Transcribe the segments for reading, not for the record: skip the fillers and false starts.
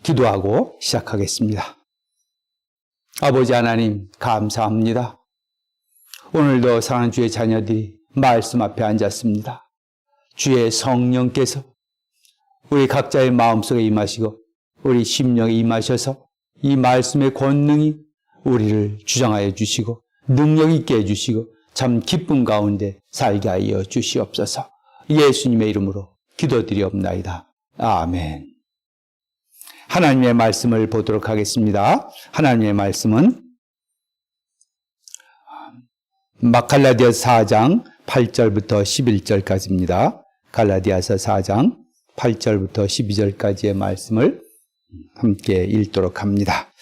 기도하고 시작하겠습니다. 아버지 하나님, 감사합니다. 오늘도 사랑하는 주의 자녀들이 말씀 앞에 앉았습니다. 주의 성령께서 우리 각자의 마음속에 임하시고 우리 심령에 임하셔서 이 말씀의 권능이 우리를 주장하여 주시고 능력 있게 해주시고 참 기쁨 가운데 살게 하여 주시옵소서. 예수님의 이름으로 기도드리옵나이다. 아멘. 하나님의 말씀을 보도록 하겠습니다. 하나님의 말씀은 갈라디아서 4장 8절부터 11절까지입니다. 갈라디아서 4장 8절부터 12절까지의 말씀을 함께 읽도록 합니다.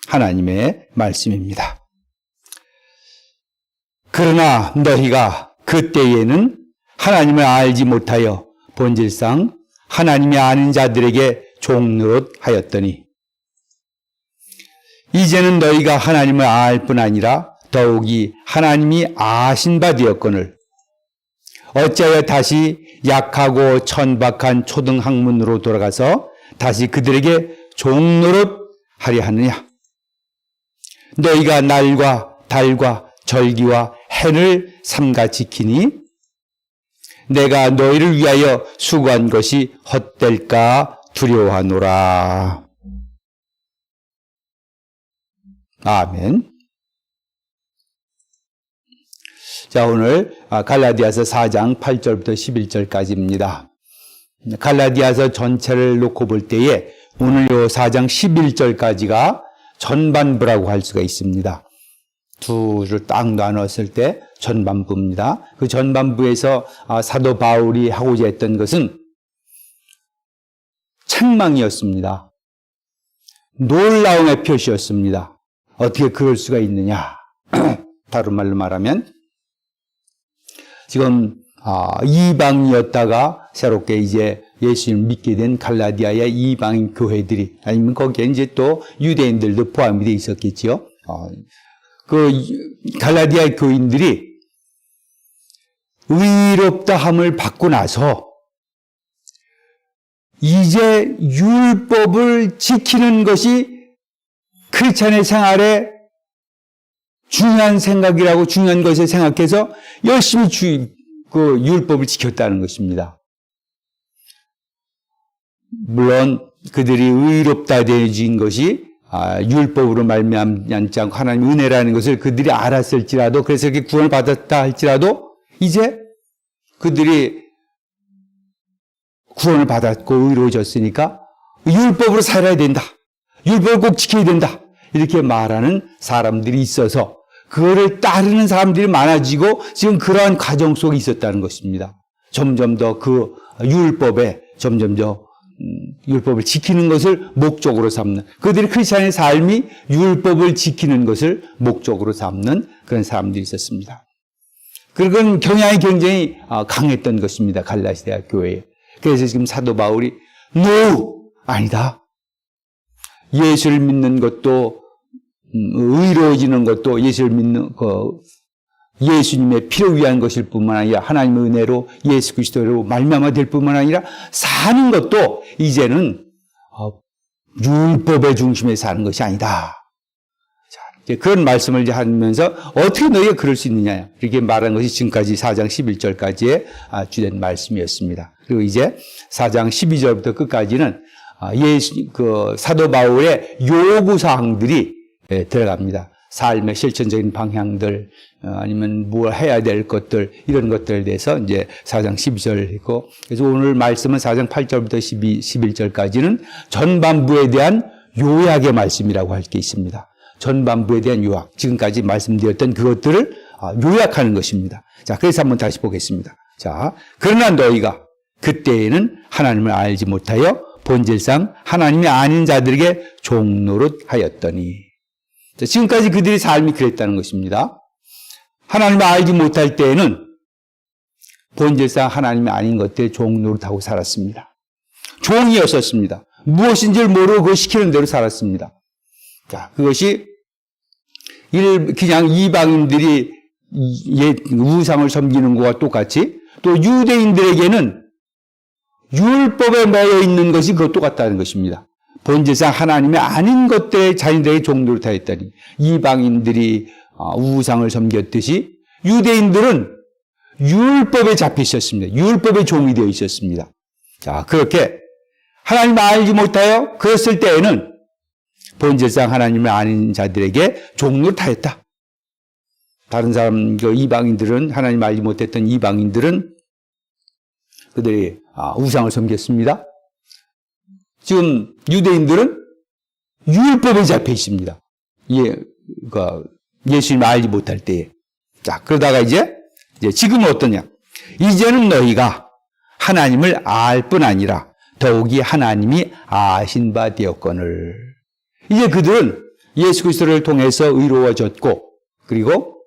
하나님의 말씀입니다. 그러나 너희가 그때에는 하나님을 알지 못하여 본질상 하나님이 아는 자들에게 종노릇 하였더니 이제는 너희가 하나님을 알 뿐 아니라 더욱이 하나님이 아신 바 되었거늘 어찌하여 다시 약하고 천박한 초등학문으로 돌아가서 다시 그들에게 종노릇 하려 하느냐. 너희가 날과 달과 절기와 해를 삼가 지키니 내가 너희를 위하여 수고한 것이 헛될까 두려워하노라. 아멘. 자, 오늘 갈라디아서 4장 8절부터 11절까지입니다. 갈라디아서 전체를 놓고 볼 때에 오늘 요 4장 11절까지가 전반부라고 할 수가 있습니다. 두 줄 딱 나눴을 때 전반부입니다. 그 전반부에서 사도 바울이 하고자 했던 것은 책망이었습니다. 놀라움의 표시였습니다. 어떻게 그럴 수가 있느냐. 다른 말로 말하면 지금 이방이었다가 새롭게 이제 예수님을 믿게 된 갈라디아의 이방인 교회들이 아니면 거기에 이제 또 유대인들도 포함이 되어 있었겠지요. 그 갈라디아 교인들이 의롭다 함을 받고 나서 이제 율법을 지키는 것이 크리스찬의 생활에 중요한 생각이라고 중요한 것을 생각해서 열심히 그 율법을 지켰다는 것입니다. 물론 그들이 의롭다 되어진 것이 율법으로 말미암지 않고 하나님의 은혜라는 것을 그들이 알았을지라도 그래서 이렇게 구원을 받았다 할지라도 이제 그들이 구원을 받았고 의로워졌으니까 율법으로 살아야 된다. 율법을 꼭 지켜야 된다. 이렇게 말하는 사람들이 있어서 그거를 따르는 사람들이 많아지고 지금 그러한 과정 속에 있었다는 것입니다. 점점 더 그 율법에 점점 더 율법을 지키는 것을 목적으로 삼는 그들이 크리스찬의 삶이 율법을 지키는 것을 목적으로 삼는 그런 사람들이 있었습니다. 그건 경향이 굉장히 강했던 것입니다. 갈라디아 교회에. 그래서 지금 사도 바울이 No! 아니다. 예수를 믿는 것도 의로워지는 것도 예수를 믿는 예수님의 피를 위한 것일 뿐만 아니라 하나님의 은혜로 예수 그리스도로 말미암아 될 뿐만 아니라 사는 것도 이제는 율법의 중심에 사는 것이 아니다. 자, 이제 그런 말씀을 이제 하면서 어떻게 너희가 그럴 수 있느냐 이렇게 말한 것이 지금까지 4장 11절까지의 주된 말씀이었습니다. 그리고 이제 4장 12절부터 끝까지는 사도 바울의 요구사항들이 들어갑니다. 삶의 실천적인 방향들, 아니면 뭘 해야 될 것들, 이런 것들에 대해서 이제 4장 12절이고, 그래서 오늘 말씀은 4장 8절부터 11절까지는 전반부에 대한 요약의 말씀이라고 할 게 있습니다. 전반부에 대한 요약, 지금까지 말씀드렸던 그것들을 요약하는 것입니다. 자, 그래서 한번 다시 보겠습니다. 자, 그러나 너희가 그때에는 하나님을 알지 못하여 본질상 하나님이 아닌 자들에게 종노릇 하였더니, 지금까지 그들의 삶이 그랬다는 것입니다. 하나님을 알지 못할 때에는 본질상 하나님이 아닌 것들에 종노릇하고 살았습니다. 종이었었습니다. 무엇인지를 모르고 그걸 시키는 대로 살았습니다. 자, 그것이 그냥 이방인들이 우상을 섬기는 것과 똑같이 또 유대인들에게는 율법에 매여 있는 것이 그것 똑같다는 것입니다. 본질상 하나님의 아닌 것들의 자신들에게 종노릇하였다니 이방인들이 우상을 섬겼듯이 유대인들은 율법에 잡혀 있었습니다. 율법의 종이 되어 있었습니다. 자, 그렇게 하나님을 알지 못하여 그랬을 때에는 본질상 하나님을 아닌 자들에게 종노릇하였다. 다른 사람, 이방인들은, 하나님 알지 못했던 이방인들은 그들이 우상을 섬겼습니다. 지금 유대인들은 율법에 잡혀 있습니다. 예수님을 알지 못할 때에. 자, 그러다가 이제 지금은 어떠냐? 이제는 너희가 하나님을 알 뿐 아니라 더욱이 하나님이 아신 바 되었거늘. 이제 그들은 예수 그리스도를 통해서 의로워졌고, 그리고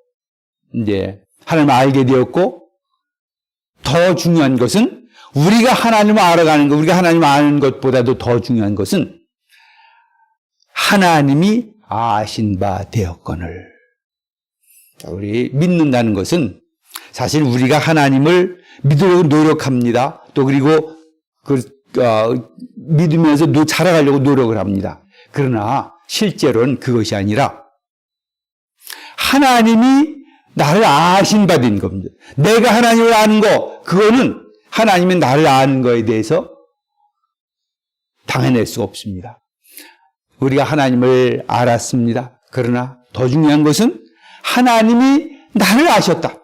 이제 하나님을 알게 되었고, 더 중요한 것은 우리가 하나님을 알아가는 것, 우리가 하나님을 아는 것보다도 더 중요한 것은 하나님이 아신 바 되었거늘. 우리 믿는다는 것은 사실 우리가 하나님을 믿으려고 노력합니다. 또 그리고 믿으면서 자라가려고 노력을 합니다. 그러나 실제로는 그것이 아니라 하나님이 나를 아신 바 된 겁니다. 내가 하나님을 아는 거, 그거는 하나님이 나를 아는 거에 대해서 당해낼 수가 없습니다. 우리가 하나님을 알았습니다. 그러나 더 중요한 것은 하나님이 나를 아셨다.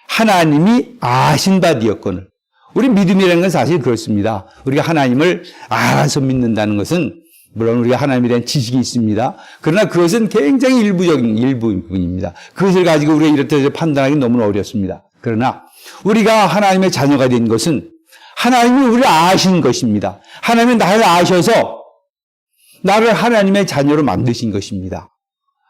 하나님이 아신 바 되었거늘. 우리 믿음이라는 건 사실 그렇습니다. 우리가 하나님을 알아서 믿는다는 것은 물론 우리가 하나님에 대한 지식이 있습니다. 그러나 그것은 굉장히 일부적인 일부분입니다. 그것을 가지고 우리가 이렇게 판단하기 너무 어렵습니다. 그러나 우리가 하나님의 자녀가 된 것은 하나님이 우리를 아신 것입니다. 하나님이 나를 아셔서 나를 하나님의 자녀로 만드신 것입니다.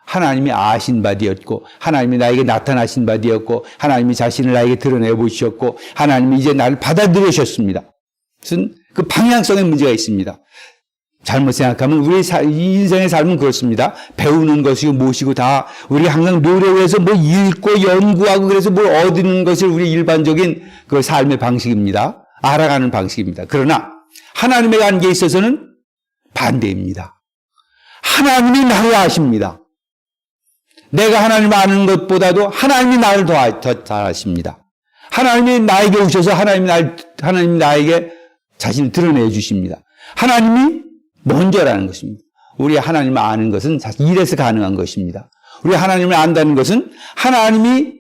하나님이 아신 바 되었고, 하나님이 나에게 나타나신 바 되었고, 하나님이 자신을 나에게 드러내 보셨고, 하나님이 이제 나를 받아들이셨습니다. 무슨 그 방향성에 문제가 있습니다. 잘못 생각하면 우리 인생의 삶은 그렇습니다. 배우는 것이고 무엇이고 다 우리 항상 노력을 해서 뭐 읽고 연구하고 그래서 뭘 얻는 것을 우리 일반적인 그 삶의 방식입니다. 알아가는 방식입니다. 그러나 하나님의 관계에 있어서는 반대입니다. 하나님이 나를 아십니다. 내가 하나님을 아는 것보다도 하나님이 나를 더 잘 아십니다. 하나님이 나에게 오셔서 하나님이 나에게 자신을 드러내 주십니다. 하나님이 먼저라는 것입니다. 우리 하나님을 아는 것은 사실 이래서 가능한 것입니다. 우리 하나님을 안다는 것은 하나님이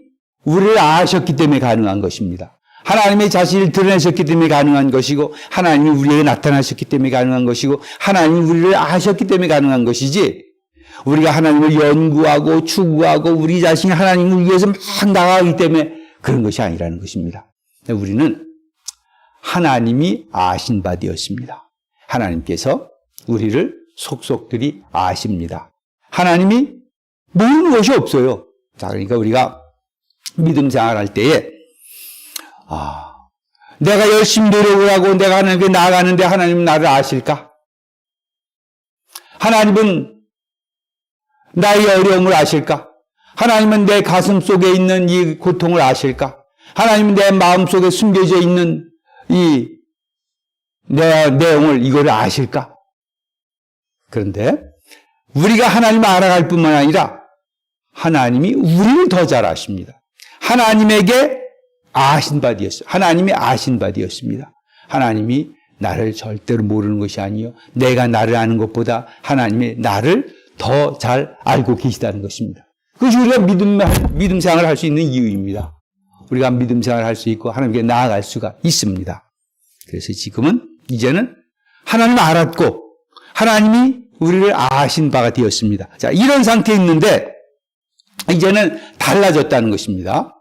우리를 아셨기 때문에 가능한 것입니다. 하나님의 자신을 드러내셨기 때문에 가능한 것이고, 하나님이 우리에게 나타나셨기 때문에 가능한 것이고, 하나님이 우리를 아셨기 때문에 가능한 것이지, 우리가 하나님을 연구하고 추구하고 우리 자신이 하나님을 위해서 막 나가기 때문에 그런 것이 아니라는 것입니다. 우리는 하나님이 아신 바 되었습니다. 하나님께서 우리를 속속들이 아십니다. 하나님이 모르는 것이 없어요. 자, 그러니까 우리가 믿음 생활할 때에 내가 열심히 노력을 하고 내가 하나님께 나아가는데 하나님은 나를 아실까? 하나님은 나의 어려움을 아실까? 하나님은 내 가슴 속에 있는 이 고통을 아실까? 하나님은 내 마음 속에 숨겨져 있는 이 내용을 이거를 아실까? 그런데 우리가 하나님을 알아갈 뿐만 아니라 하나님이 우리를 더 잘 아십니다. 하나님에게 아신 바 되었어요. 하나님이 아신 바 되었습니다. 하나님이 나를 절대로 모르는 것이 아니요, 내가 나를 아는 것보다 하나님이 나를 더 잘 알고 계시다는 것입니다. 그것이 우리가 믿음 생활을 할 수 있는 이유입니다. 우리가 믿음 생활을 할 수 있고 하나님께 나아갈 수가 있습니다. 그래서 지금은 이제는 하나님을 알았고 하나님이 우리를 아신 바가 되었습니다. 자, 이런 상태에 있는데 이제는 달라졌다는 것입니다.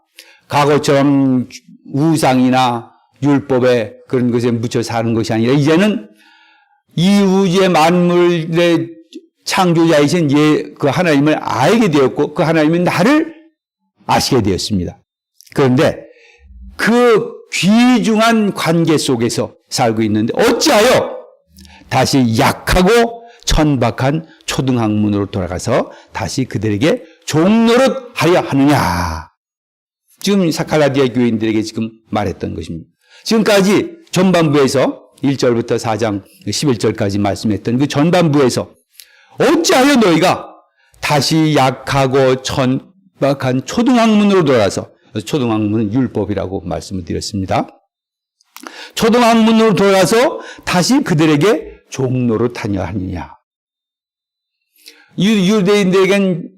과거처럼 우상이나 율법에 그런 것에 묻혀 사는 것이 아니라 이제는 이 우주의 만물의 창조자이신 그 하나님을 알게 되었고 그 하나님이 나를 아시게 되었습니다. 그런데 그 귀중한 관계 속에서 살고 있는데 어찌하여 다시 약하고 천박한 초등학문으로 돌아가서 다시 그들에게 종노릇 하려 하느냐. 지금 사칼라디아 교인들에게 지금 말했던 것입니다. 지금까지 전반부에서 1절부터 4장 11절까지 말씀했던 그 전반부에서 어찌하여 너희가 다시 약하고 천박한 초등학문으로 돌아서, 초등학문은 율법이라고 말씀을 드렸습니다. 초등학문으로 돌아서 다시 그들에게 종노릇하려 하느냐. 유대인들에겐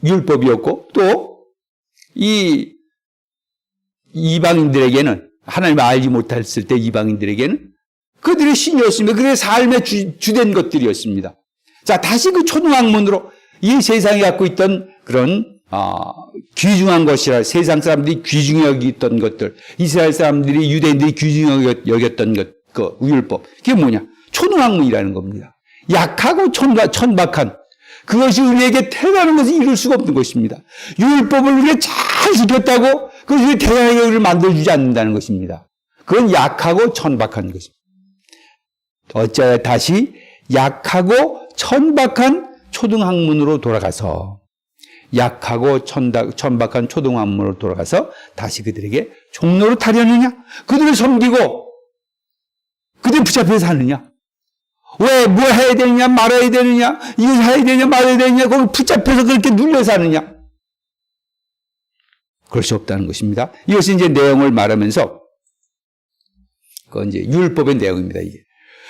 율법이었고 또 이 이방인들에게는, 하나님을 알지 못했을 때 이방인들에게는 그들의 신이었습니다. 그들의 삶의 주된 것들이었습니다. 자, 다시 그 초등학문으로 이 세상이 갖고 있던 그런 귀중한 것이라, 세상 사람들이 귀중히 여겼던 것들, 이스라엘 사람들이, 유대인들이 귀중히 여겼던 것, 그 율법, 그게 뭐냐? 초등학문이라는 겁니다. 약하고 천박한, 그것이 우리에게 대단한 것을 이룰 수가 없는 것입니다. 율법을 우리가 잘 지켰다고 그것이 대단하게 우리를 만들어주지 않는다는 것입니다. 그건 약하고 천박한 것입니다. 어찌하여 다시 약하고 천박한 초등학문으로 돌아가서, 약하고 천박한 초등학문으로 돌아가서 다시 그들에게 종로를 타려느냐? 그들을 섬기고 그들 붙잡혀 사느냐? 왜, 뭐 해야 되느냐, 말아야 되느냐, 이거 해야 되느냐, 말아야 되느냐, 거기 붙잡혀서 그렇게 눌려 사느냐? 그럴 수 없다는 것입니다. 이것이 이제 내용을 말하면서, 그건 이제 율법의 내용입니다, 이게.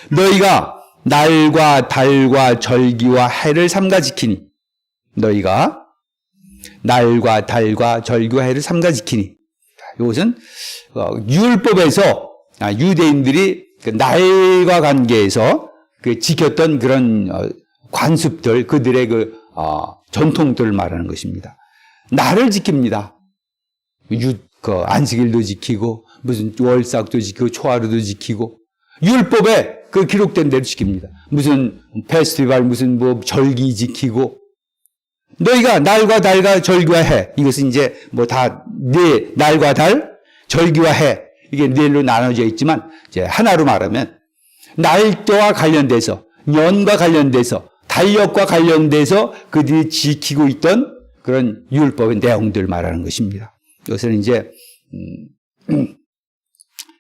너희가 날과 달과 절기와 해를 삼가 지키니, 너희가 날과 달과 절기와 해를 삼가 지키니, 이것은 율법에서 유대인들이 그 날과 관계에서 그 지켰던 그런 관습들, 그들의 그 전통들을 말하는 것입니다. 날을 지킵니다. 그 안식일도 지키고 무슨 월삭도 지키고 초하루도 지키고 율법에 그 기록된 대로 지킵니다. 무슨 페스티벌, 무슨 뭐 절기 지키고, 너희가 날과 달과 절기와 해, 이것은 이제 뭐 다 네 날과 달, 절기와 해, 이게 넷로 나눠져 있지만 이제 하나로 말하면 날짜와 관련돼서, 년과 관련돼서, 달력과 관련돼서 그들이 지키고 있던 그런 율법의 내용들 말하는 것입니다. 이것은 이제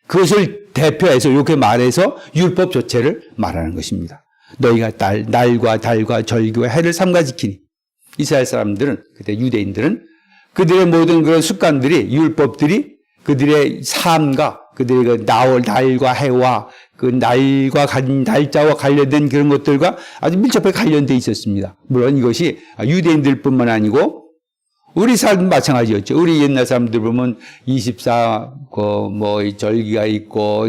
그것을 대표해서 이렇게 말해서 율법 조체를 말하는 것입니다. 너희가 날과 달과 절기와 해를 삼가 지키니, 이스라엘 사람들은, 그때 유대인들은 그들의 모든 그런 습관들이, 율법들이 그들의 삶과 그들의 그 날과 해와 그 날짜와 관련된 그런 것들과 아주 밀접하게 관련되어 있었습니다. 물론 이것이 유대인들뿐만 아니고 우리 사람도 마찬가지였죠. 우리 옛날 사람들 보면 24, 절기가 있고,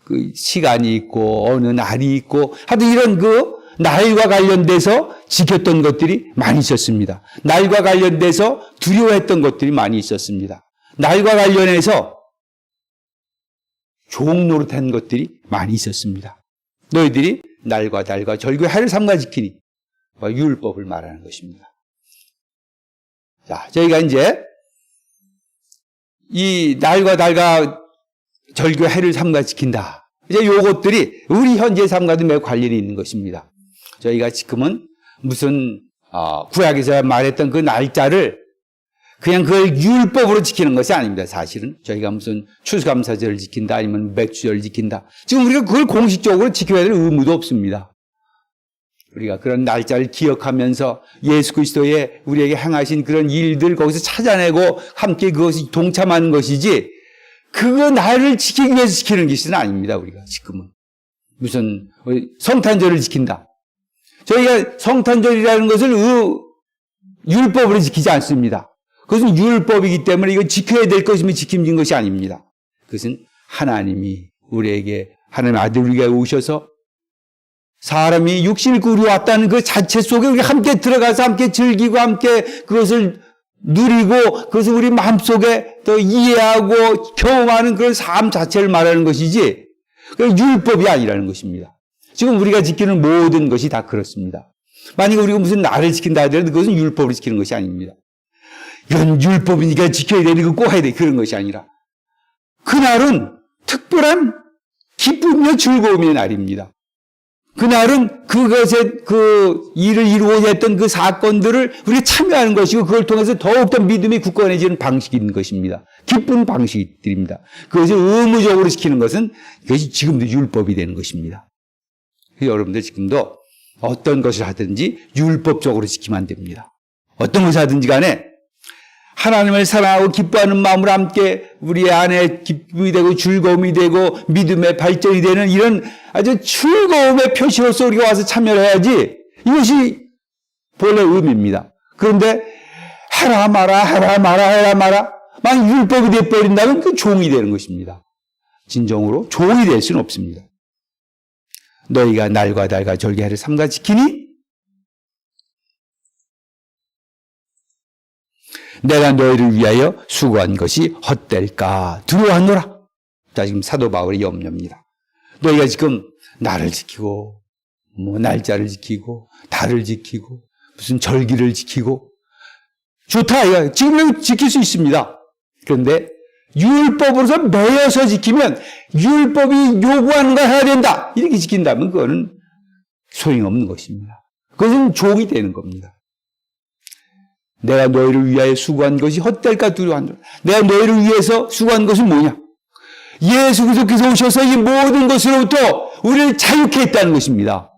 그 시간이 있고, 어느 날이 있고, 하여튼 이런 그 날과 관련돼서 지켰던 것들이 많이 있었습니다. 날과 관련돼서 두려워했던 것들이 많이 있었습니다. 날과 관련해서 종노릇한 것들이 많이 있었습니다. 너희들이 날과 달과 절기와 해를 삼가 지키니, 율법을 말하는 것입니다. 자, 저희가 이제 이 날과 달과 절기와 해를 삼가 지킨다. 이제 요것들이 우리 현재 삶과도 매우 관련이 있는 것입니다. 저희가 지금은 무슨 구약에서 말했던 그 날짜를 그냥 그걸 율법으로 지키는 것이 아닙니다. 사실은 저희가 무슨 추수감사절을 지킨다, 아니면 맥주절을 지킨다, 지금 우리가 그걸 공식적으로 지켜야 될 의무도 없습니다. 우리가 그런 날짜를 기억하면서 예수 그리스도의 우리에게 행하신 그런 일들 거기서 찾아내고 함께 그것이 동참하는 것이지, 그거 날을 지키기 위해서 지키는 것은 아닙니다. 우리가 지금은 무슨 성탄절을 지킨다, 저희가 성탄절이라는 것을 율법으로 지키지 않습니다. 그것은 율법이기 때문에 이거 지켜야 될 것이면 지킴진 것이 아닙니다. 그것은 하나님이 우리에게, 하나님의 아들 우리에게 오셔서 사람이 육신을 입고 우리 왔다는 그 자체 속에 우리 함께 들어가서 함께 즐기고 함께 그것을 누리고 그것을 우리 마음속에 또 이해하고 경험하는 그런 삶 자체를 말하는 것이지, 율법이 아니라는 것입니다. 지금 우리가 지키는 모든 것이 다 그렇습니다. 만약에 우리가 무슨 날을 지킨다 하더라도 그것은 율법으로 지키는 것이 아닙니다. 이건 율법이니까 지켜야 되는 거 꼭 해야 돼, 그런 것이 아니라 그날은 특별한 기쁨이며 즐거움의 날입니다. 그날은 그것의 그 일을 이루고자 했던 그 사건들을 우리가 참여하는 것이고 그걸 통해서 더욱더 믿음이 굳건해지는 방식인 것입니다. 기쁜 방식들입니다. 그것을 의무적으로 지키는 것은 그것이 지금도 율법이 되는 것입니다. 여러분들 지금도 어떤 것을 하든지 율법적으로 지키면 안 됩니다. 어떤 것을 하든지 간에 하나님을 사랑하고 기뻐하는 마음으로 함께 우리 안에 기쁨이 되고 즐거움이 되고 믿음의 발전이 되는 이런 아주 즐거움의 표시로서 우리가 와서 참여를 해야지, 이것이 본래 의미입니다. 그런데 해라 마라 막 율법이 되어버린다면 그 종이 되는 것입니다. 진정으로 종이 될 수는 없습니다. 너희가 날과 달과 절개를 삼가 지키니 내가 너희를 위하여 수고한 것이 헛될까 두려워하노라. 자, 지금 사도 바울의 염려입니다. 너희가 지금 날을 지키고 날짜를 지키고 달을 지키고 무슨 절기를 지키고 좋다. 지금 지킬 수 있습니다. 그런데 율법으로서 매여서 지키면 율법이 요구하는 걸 해야 된다. 이렇게 지킨다면 그거는 소용없는 것입니다. 그것은 종이 되는 겁니다. 내가 너희를 위하여 수고한 것이 헛될까 두려워한다. 내가 너희를 위해서 수고한 것은 뭐냐? 예수 그리스도께서 오셔서 이 모든 것으로부터 우리를 자유케 했다는 것입니다.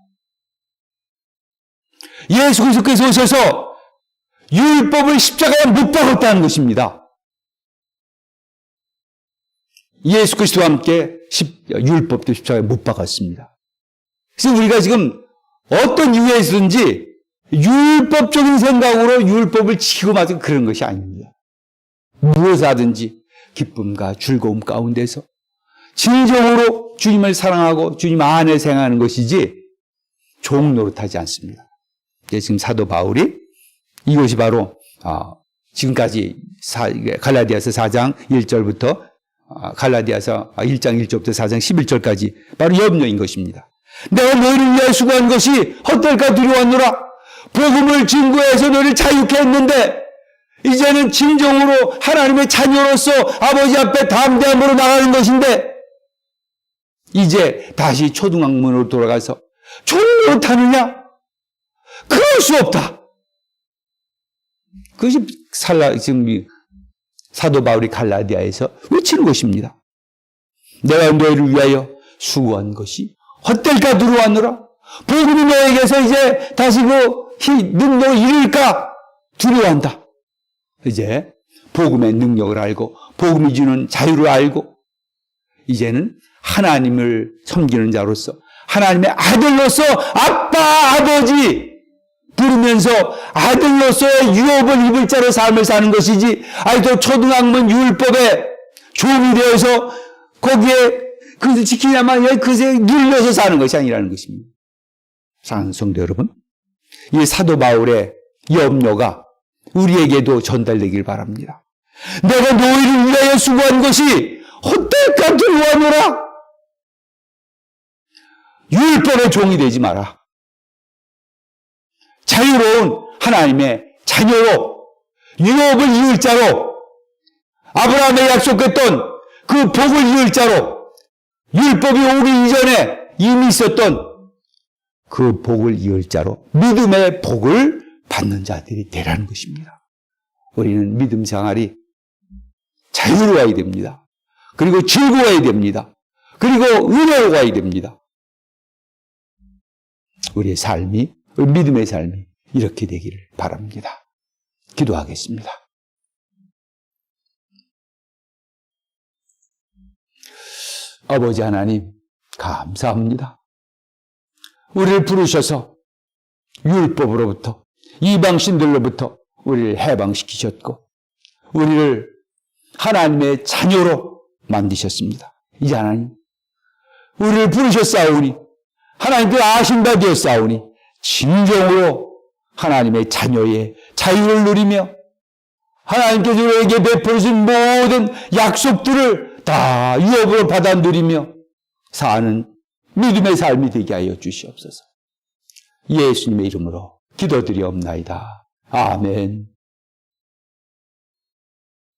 예수 그리스도께서 오셔서 율법을 십자가에 못 박았다는 것입니다. 예수 그리스도와 함께 율법도 십자가에 못 박았습니다. 그래서 우리가 지금 어떤 이유에서든지 율법적인 생각으로 율법을 지키고 맞은 그런 것이 아닙니다. 무엇을 하든지 기쁨과 즐거움 가운데서 진정으로 주님을 사랑하고 주님 안에 생각하는 것이지 종 노릇하지 않습니다. 지금 사도 바울이 이것이 바로 지금까지 갈라디아서 4장 1절부터 갈라디아서 1장 1절부터 4장 11절까지 바로 염려인 것입니다. 내가 너희를 위하여 수고한 것이 헛될까 두려워하노라. 복음을 증거해서 너를 자유케 했는데 이제는 진정으로 하나님의 자녀로서 아버지 앞에 담대함으로 나가는 것인데 이제 다시 초등학문으로 돌아가서 종노릇 하느냐? 그럴 수 없다. 그것이 지금 사도 바울이 갈라디아에서 외치는 것입니다. 내가 너희를 위하여 수고한 것이 헛될까 두려워하노라. 복음이 너에게서 이제 다시 그 능력을 이룰까 두려워한다. 이제 복음의 능력을 알고 복음이 주는 자유를 알고 이제는 하나님을 섬기는 자로서 하나님의 아들로서 아빠 아버지 부르면서 아들로서의 유업을 입을 자로 삶을 사는 것이지 아직도 초등학문 율법에 종이 되어서 거기에 그것을 지키냐만 그것에 눌려서 사는 것이 아니라는 것입니다. 사랑하는 성도 여러분, 이 사도 바울의 염려가 우리에게도 전달되길 바랍니다. 내가 너희를 위하여 수고한 것이 헛될까 두려워하노라. 율법의 종이 되지 마라. 자유로운 하나님의 자녀로 유업을 이을 자로 아브라함의 약속했던 그 복을 이을 자로 율법이 오기 이전에 이미 있었던 그 복을 이을 자로 믿음의 복을 받는 자들이 되라는 것입니다. 우리는 믿음 생활이 자유로워야 됩니다. 그리고 즐거워야 됩니다. 그리고 은혜로워야 됩니다. 우리의 삶이, 우리 믿음의 삶이 이렇게 되기를 바랍니다. 기도하겠습니다. 아버지 하나님, 감사합니다. 우리를 부르셔서 율법으로부터 이방신들로부터 우리를 해방시키셨고 우리를 하나님의 자녀로 만드셨습니다. 이제 하나님, 우리를 부르셨사오니 하나님께 아신 바 되었사오니 진정으로 하나님의 자녀의 자유를 누리며 하나님께서 우리에게 베풀으신 모든 약속들을 다 유업으로 받아 누리며 사는 믿음의 삶이 되게 하여 주시옵소서. 예수님의 이름으로 기도드리옵나이다. 아멘.